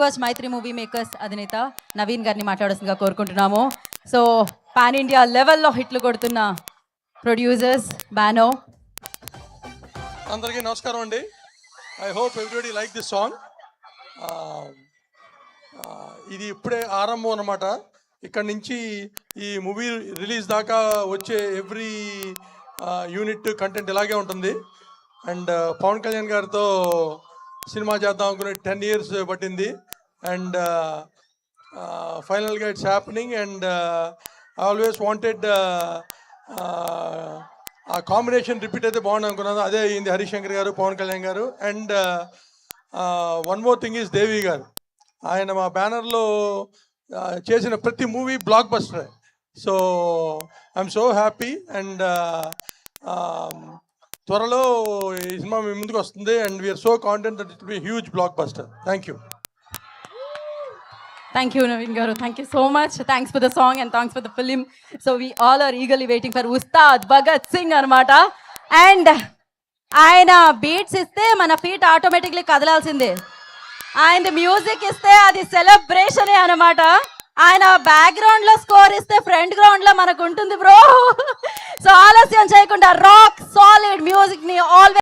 First మైత్రి movie makers అధినేత నవీన్ గారిని మాట్లాడాల్సిందిగా కోరుకుంటున్నాము. సో పాన్ ఇండియా లెవెల్లో హిట్లు కొడుతున్న ప్రొడ్యూసర్స్ బానో. అందరికీ నమస్కారం అండి. I hope everybody like this song. ఇది ఇప్పుడే ఆరంభం అన్నమాట. ఇక్కడ నుంచి ఈ మూవీ రిలీజ్ దాకా వచ్చే ఎవ్రీ యూనిట్ కంటెంట్ ఇలాగే ఉంటుంది. అండ్ పవన్ కళ్యాణ్ గారితో సినిమా చేద్దాం అనుకునే 10 years పట్టింది. అండ్ ఫైనల్గా it's happening. And I always wanted ఆ కాంబినేషన్ రిపీట్ అయితే బాగుంది అనుకున్నాను. అదే అయింది హరిశంకర్ గారు, పవన్ కళ్యాణ్ గారు. And one more thing is Devi గారు. ఆయన మా బ్యానర్లో చేసిన ప్రతి movie blockbuster. So I'm so happy. And త్వరలో ఈ సినిమా మీ ముందుకు వస్తుంది. And we are so confident that it will be huge blockbuster. Thank you. Thank you, Naveen Garu. Thank you so much. Thanks for the song and thanks for the film. So we all are eagerly waiting for Ustad Bhagat Singh anamata. And ఆయన beats ఇస్తే మన feet automatically కదలాల్సిందే. ఆయన music ఇస్తే అది సెలబ్రేషనే అనమాట. ఆయన background లో score ఇస్తే ఫ్రంట్ గ్రౌండ్ లో మనకు ఉంటుంది బ్రో. సో ఆలస్యం చేయకుండా రాక్ సాలిడ్ మ్యూజిక్ ని ఆల్వేస్